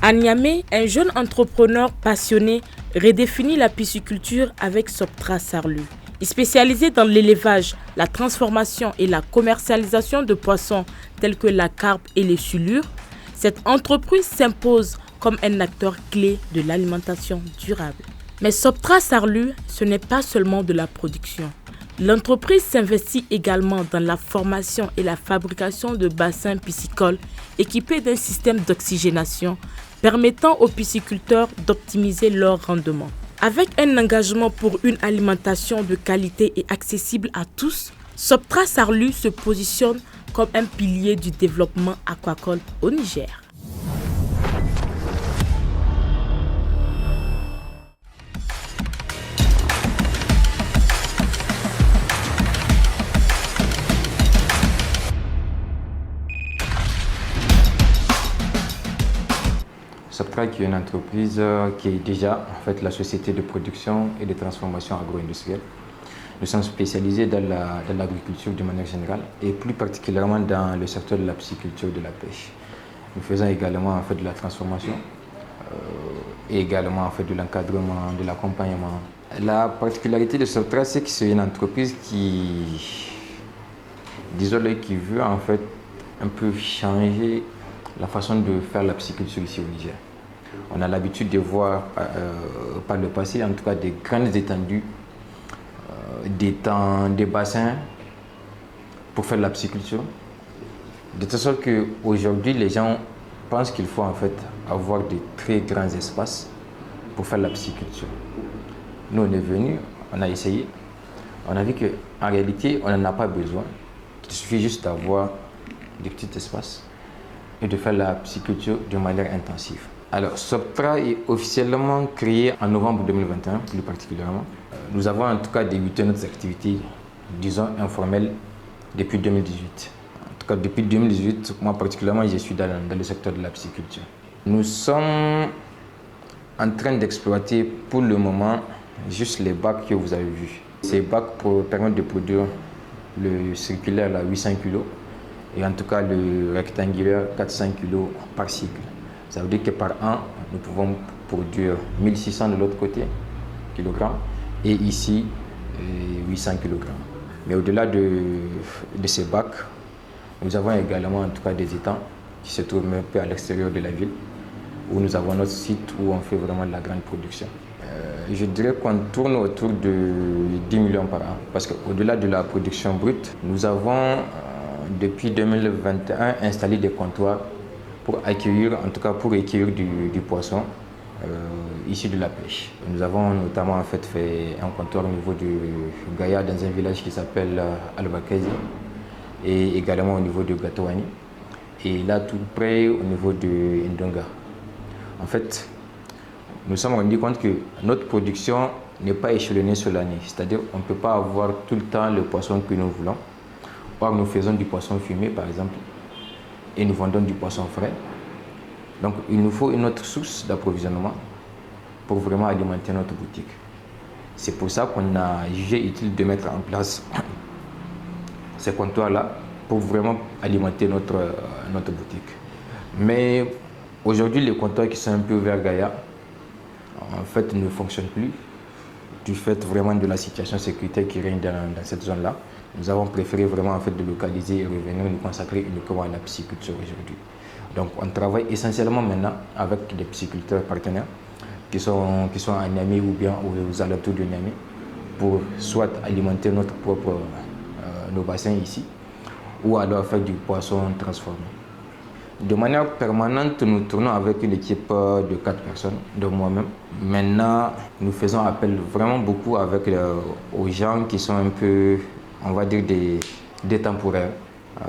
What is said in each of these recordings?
À Niamey, un jeune entrepreneur passionné redéfinit la pisciculture avec Soptra Sarlu. Spécialisé dans l'élevage, la transformation et la commercialisation de poissons tels que la carpe et les silures, cette entreprise s'impose comme un acteur clé de l'alimentation durable. Mais Soptra Sarlu, ce n'est pas seulement de la production. L'entreprise s'investit également dans la formation et la fabrication de bassins piscicoles équipés d'un système d'oxygénation permettant aux pisciculteurs d'optimiser leur rendement. Avec un engagement pour une alimentation de qualité et accessible à tous, Soptra Sarlu se positionne comme un pilier du développement aquacole au Niger. Soptra qui est une entreprise qui est déjà en fait la société de production et de transformation agro-industrielle. Nous sommes spécialisés dans l'agriculture de manière générale et plus particulièrement dans le secteur de la pisciculture et de la pêche. Nous faisons également en fait de la transformation et également en fait de l'encadrement, de l'accompagnement. La particularité de Soptra, c'est que c'est une entreprise qui veut en fait un peu changer la façon de faire la pisciculture ici au Niger. On a l'habitude de voir par le passé, en tout cas, des grandes étendues, des bassins pour faire de la pisciculture. De telle sorte qu'aujourd'hui, les gens pensent qu'il faut en fait avoir de très grands espaces pour faire de la pisciculture. Nous, on est venus, on a essayé, on a vu qu'en réalité, on n'en a pas besoin. Il suffit juste d'avoir des petits espaces et de faire la pisciculture de manière intensive. Alors, Soptra est officiellement créé en novembre 2021, plus particulièrement. Nous avons en tout cas débuté notre activité, disons, informelle depuis 2018. En tout cas, depuis 2018, moi particulièrement, je suis dans le secteur de la pisciculture. Nous sommes en train d'exploiter pour le moment juste les bacs que vous avez vus. Ces bacs permettent de produire le circulaire à 800 kg et en tout cas le rectangulaire 400 kg par cycle. Ça veut dire que par an, nous pouvons produire 1600 de l'autre côté, kilogrammes, et ici 800 kg. Mais au-delà de ces bacs, nous avons également en tout cas des étangs qui se trouvent un peu à l'extérieur de la ville, où nous avons notre site où on fait vraiment de la grande production. Je dirais qu'on tourne autour de 10 millions par an, parce qu'au-delà de la production brute, nous avons depuis 2021 installé des comptoirs pour accueillir du poisson issu de la pêche. Nous avons notamment en fait un comptoir au niveau de Gaïa dans un village qui s'appelle Albakazi et également au niveau de Gatouani et là tout près au niveau de Ndonga. En fait, nous sommes rendus compte que notre production n'est pas échelonnée sur l'année, c'est-à-dire on ne peut pas avoir tout le temps le poisson que nous voulons. Or, nous faisons du poisson fumé par exemple et nous vendons du poisson frais. Donc, il nous faut une autre source d'approvisionnement pour vraiment alimenter notre boutique. C'est pour ça qu'on a jugé utile de mettre en place ces comptoirs-là pour vraiment alimenter notre boutique. Mais aujourd'hui, les comptoirs qui sont un peu vers Gaïa, en fait, ne fonctionnent plus du fait vraiment de la situation sécuritaire qui règne dans cette zone-là. Nous avons préféré vraiment en fait de localiser et revenir nous consacrer uniquement à la pisciculture aujourd'hui. Donc on travaille essentiellement maintenant avec des pisciculteurs partenaires qui sont à Niamey ou bien aux alentours de Niamey pour soit alimenter nos bassins ici ou alors faire du poisson transformé. De manière permanente, nous tournons avec une équipe de 4 personnes, dont moi-même. Maintenant, nous faisons appel vraiment beaucoup aux gens qui sont un peu, on va dire, des temporaires.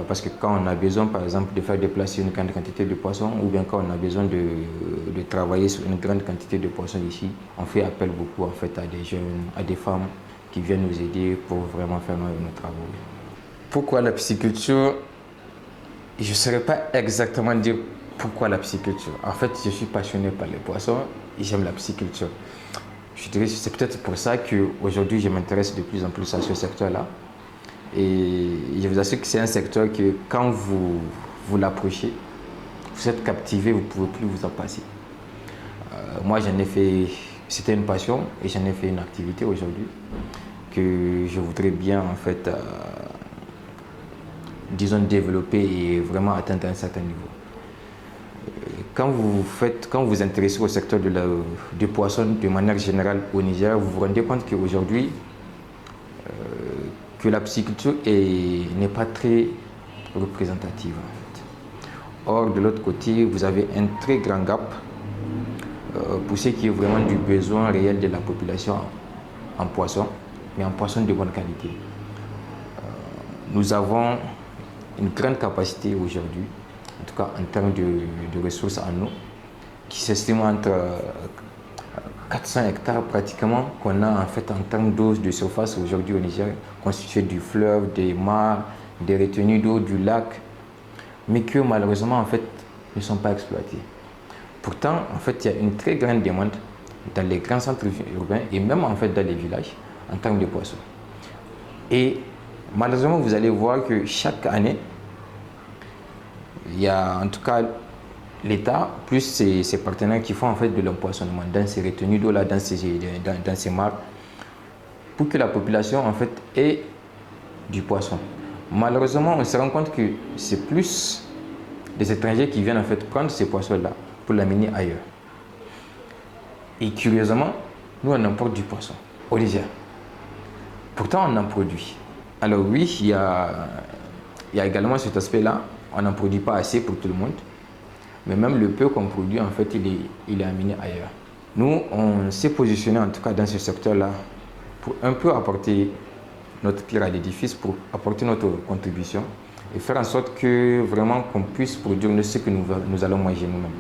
Parce que quand on a besoin, par exemple, de faire déplacer une grande quantité de poissons ou bien quand on a besoin de travailler sur une grande quantité de poissons ici, on fait appel beaucoup en fait, à des jeunes, à des femmes qui viennent nous aider pour vraiment faire nos travaux. Pourquoi la pisciculture? Je ne saurais pas exactement dire pourquoi la pisciculture. En fait, je suis passionné par les poissons et j'aime la pisciculture. Je dirais que c'est peut-être pour ça qu'aujourd'hui, je m'intéresse de plus en plus à ce secteur-là. Et je vous assure que c'est un secteur que quand vous l'approchez, vous êtes captivé, vous ne pouvez plus vous en passer. Moi, j'en ai fait, c'était une passion et j'en ai fait une activité aujourd'hui que je voudrais bien, en fait, disons, développer et vraiment atteindre un certain niveau. Quand vous intéressez au secteur du poisson de manière générale au Niger, vous vous rendez compte qu'aujourd'hui, que la pisciculture n'est pas très représentative. En fait. Or, de l'autre côté, vous avez un très grand gap pour ce qui est vraiment du besoin réel de la population en poisson, mais en poisson de bonne qualité. Nous avons une grande capacité aujourd'hui, en tout cas en termes de ressources en eau, qui s'estime entre 400 hectares pratiquement qu'on a en fait en termes d'eau de surface aujourd'hui au Niger, constitué du fleuve, des mares, des retenues d'eau, du lac, mais que malheureusement en fait ne sont pas exploités. Pourtant, en fait, il y a une très grande demande dans les grands centres urbains et même en fait dans les villages en termes de poissons. Et malheureusement, vous allez voir que chaque année, il y a en tout cas l'État plus ses partenaires qui font en fait de l'empoisonnement dans ces retenues d'eau là, dans ces mares, pour que la population en fait ait du poisson. Malheureusement, on se rend compte que c'est plus des étrangers qui viennent en fait prendre ces poissons là pour l'amener ailleurs. Et curieusement, nous on importe du poisson au Niger. Pourtant, on en produit. Alors oui, il y a également cet aspect-là. On n'en produit pas assez pour tout le monde. Mais même le peu qu'on produit, en fait, il est amené ailleurs. Nous, on s'est positionné, en tout cas dans ce secteur-là, pour un peu apporter notre pierre à l'édifice, pour apporter notre contribution et faire en sorte que vraiment qu'on puisse produire ce que nous allons manger nous-mêmes.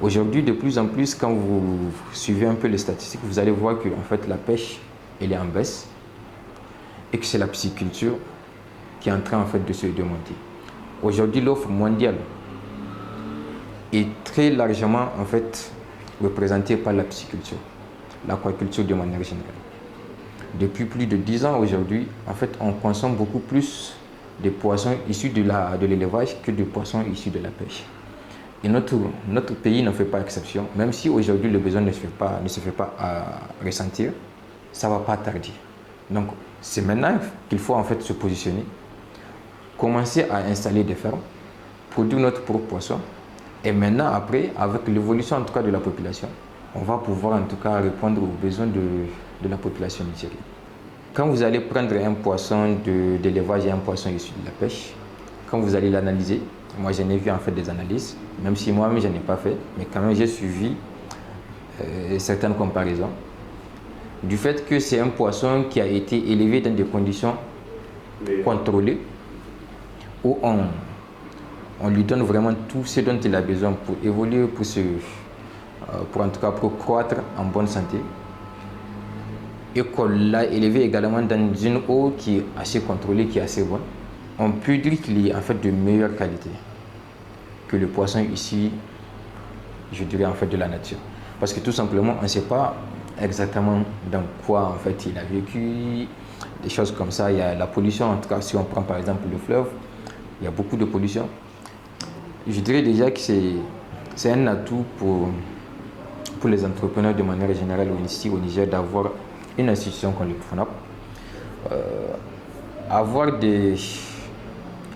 Aujourd'hui, de plus en plus, quand vous suivez un peu les statistiques, vous allez voir que en fait, la pêche, elle est en baisse et que c'est la pisciculture qui est en train en fait, de se démonter. Aujourd'hui, l'offre mondiale est très largement en fait, représentée par la pisciculture, l'aquaculture de manière générale. Depuis plus de 10 ans aujourd'hui, en fait, on consomme beaucoup plus de poissons issus de l'élevage que de poissons issus de la pêche. Et notre pays n'en fait pas exception, même si aujourd'hui le besoin ne se fait pas ressentir, ça ne va pas tarder. Donc c'est maintenant qu'il faut en fait se positionner, commencer à installer des fermes, produire notre propre poisson, et maintenant après, avec l'évolution en tout cas de la population, on va pouvoir en tout cas répondre aux besoins de la population nigérienne. Quand vous allez prendre un poisson d'élevage et un poisson issu de la pêche, quand vous allez l'analyser, moi j'en ai vu en fait des analyses, même si moi-même je n'en ai pas fait, mais quand même j'ai suivi certaines comparaisons. Du fait que c'est un poisson qui a été élevé dans des conditions contrôlées, où on lui donne vraiment tout ce dont il a besoin pour évoluer, pour en tout cas pour croître en bonne santé. Et qu'on l'a élevé également dans une eau qui est assez contrôlée, qui est assez bonne. On peut dire qu'il est en fait de meilleure qualité que le poisson ici, je dirais en fait de la nature. Parce que tout simplement, on ne sait pas exactement dans quoi en fait il a vécu, des choses comme ça. Il y a la pollution, en tout cas si on prend par exemple le fleuve, il y a beaucoup de pollution. Je dirais déjà que c'est un atout pour les entrepreneurs de manière générale ici au Niger d'avoir une institution comme le FONAP. Avoir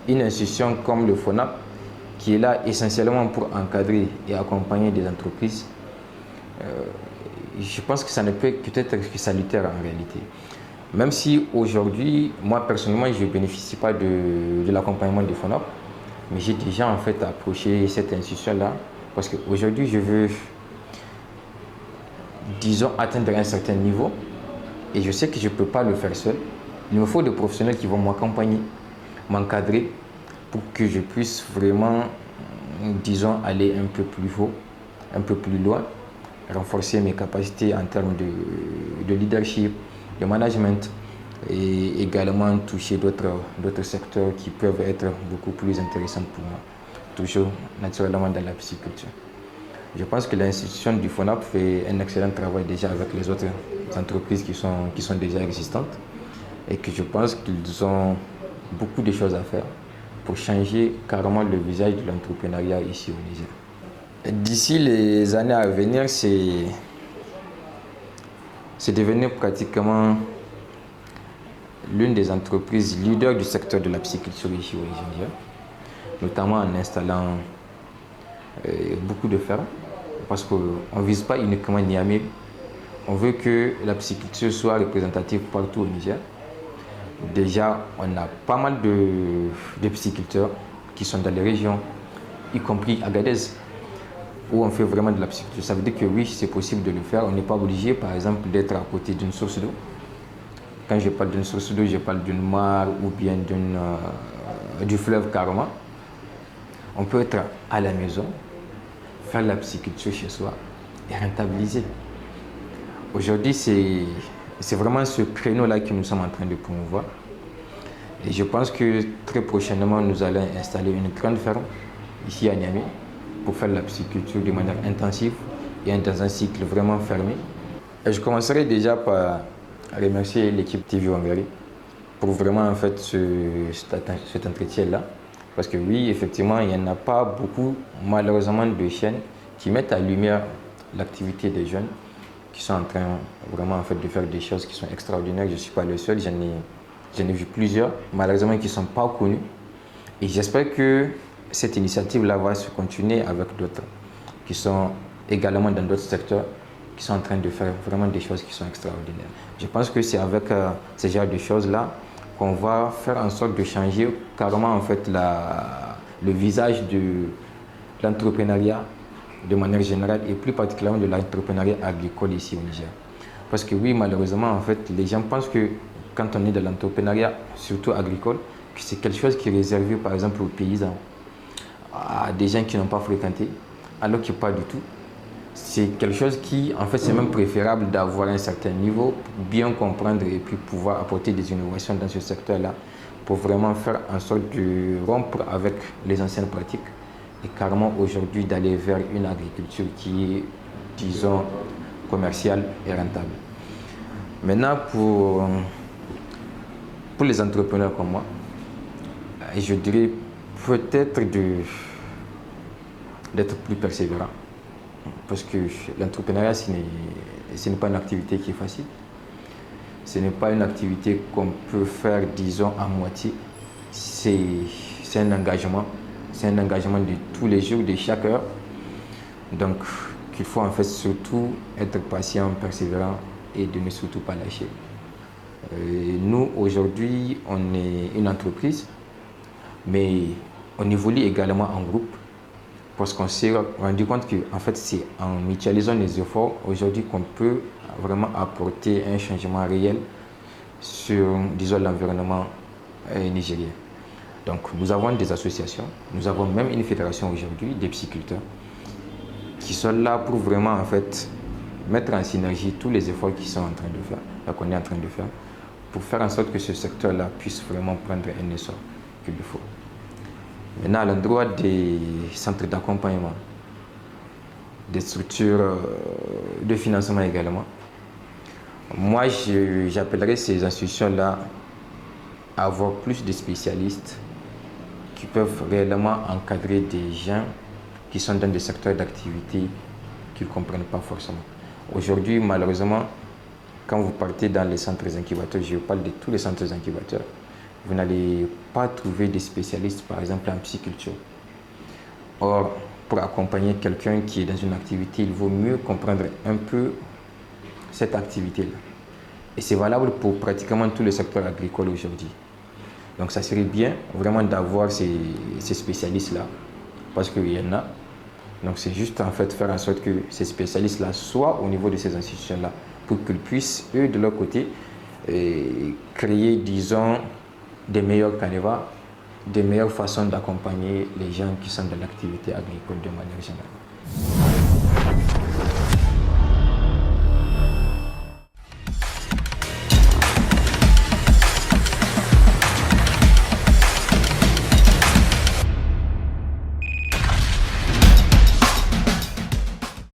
une institution comme le FONAP qui est là essentiellement pour encadrer et accompagner des entreprises, je pense que ça ne peut être que salutaire en réalité. Même si aujourd'hui, moi personnellement, je ne bénéficie pas de l'accompagnement du FONAP, mais j'ai déjà en fait approché cette institution-là parce qu'aujourd'hui, je veux, disons, atteindre un certain niveau et je sais que je ne peux pas le faire seul. Il me faut des professionnels qui vont m'accompagner, m'encadrer pour que je puisse vraiment, disons, aller un peu plus haut, un peu plus loin, renforcer mes capacités en termes de leadership, de management et également toucher d'autres secteurs qui peuvent être beaucoup plus intéressants pour moi, toujours naturellement dans la pisciculture. Je pense que l'institution du FONAP fait un excellent travail déjà avec les autres entreprises qui sont déjà existantes et que je pense qu'ils ont beaucoup de choses à faire pour changer carrément le visage de l'entrepreneuriat ici au Niger. D'ici les années à venir, c'est devenir pratiquement l'une des entreprises leaders du secteur de la pisciculture ici au Nigeria, notamment en installant beaucoup de fermes, parce qu'on ne vise pas uniquement Niamey, on veut que la pisciculture soit représentative partout au Niger. Déjà, on a pas mal de pisciculteurs qui sont dans les régions, y compris Agadez, où on fait vraiment de la pisciculture. Ça veut dire que oui, c'est possible de le faire. On n'est pas obligé, par exemple, d'être à côté d'une source d'eau. Quand je parle d'une source d'eau, je parle d'une mare ou bien du fleuve carrément. On peut être à la maison, faire la pisciculture chez soi et rentabiliser. Aujourd'hui, c'est vraiment ce créneau-là que nous sommes en train de promouvoir. Et je pense que très prochainement, nous allons installer une grande ferme ici à Niamey pour faire la pisciculture de manière intensive et dans un cycle vraiment fermé. Et je commencerai déjà par remercier l'équipe TV Hongrie pour vraiment en fait cet entretien-là. Parce que oui, effectivement, il n'y en a pas beaucoup, malheureusement, de chaînes qui mettent en lumière l'activité des jeunes qui sont en train vraiment en fait de faire des choses qui sont extraordinaires. Je ne suis pas le seul, j'en ai vu plusieurs, malheureusement qui ne sont pas connus. Et j'espère que cette initiative-là va se continuer avec d'autres qui sont également dans d'autres secteurs, qui sont en train de faire vraiment des choses qui sont extraordinaires. Je pense que c'est avec ce genre de choses-là qu'on va faire en sorte de changer carrément en fait le visage de l'entrepreneuriat de manière générale et plus particulièrement de l'entrepreneuriat agricole ici au Niger. Parce que oui, malheureusement, en fait, les gens pensent que quand on est dans l'entrepreneuriat, surtout agricole, que c'est quelque chose qui est réservé par exemple aux paysans, à des gens qui n'ont pas fréquenté, alors que pas du tout. C'est quelque chose qui, en fait, c'est même préférable d'avoir un certain niveau pour bien comprendre et puis pouvoir apporter des innovations dans ce secteur-là pour vraiment faire en sorte de rompre avec les anciennes pratiques et carrément aujourd'hui d'aller vers une agriculture qui est, disons, commerciale et rentable. Maintenant, pour les entrepreneurs comme moi, je dirais peut-être d'être plus persévérant. Parce que l'entrepreneuriat, ce n'est pas une activité qui est facile. Ce n'est pas une activité qu'on peut faire, disons, à moitié. C'est un engagement. C'est un engagement de tous les jours, de chaque heure. Donc, qu'il faut en fait surtout être patient, persévérant et de ne surtout pas lâcher. Nous, aujourd'hui, on est une entreprise, mais on évolue également en groupe. Parce qu'on s'est rendu compte que en fait, c'est en mutualisant les efforts aujourd'hui qu'on peut vraiment apporter un changement réel sur, disons, l'environnement nigérien. Donc, nous avons des associations, nous avons même une fédération aujourd'hui des pisciculteurs qui sont là pour vraiment en fait mettre en synergie tous les efforts qu'ils sont en train de faire, qu'on est en train de faire, pour faire en sorte que ce secteur-là puisse vraiment prendre un essor qu'il lui faut. Maintenant, à l'endroit des centres d'accompagnement, des structures de financement également, moi, j'appellerais ces institutions-là à avoir plus de spécialistes qui peuvent réellement encadrer des gens qui sont dans des secteurs d'activité qu'ils ne comprennent pas forcément. Aujourd'hui, malheureusement, quand vous partez dans les centres incubateurs, je parle de tous les centres incubateurs, vous n'allez pas trouver des spécialistes, par exemple, en pisciculture. Or, pour accompagner quelqu'un qui est dans une activité, il vaut mieux comprendre un peu cette activité-là. Et c'est valable pour pratiquement tous les secteurs agricoles aujourd'hui. Donc, ça serait bien vraiment d'avoir ces spécialistes-là, parce qu'il y en a. Donc, c'est juste en fait faire en sorte que ces spécialistes-là soient au niveau de ces institutions-là, pour qu'ils puissent, eux, de leur côté, créer, disons, des meilleurs canevas, des meilleures façons d'accompagner les gens qui sont dans l'activité agricole de manière générale.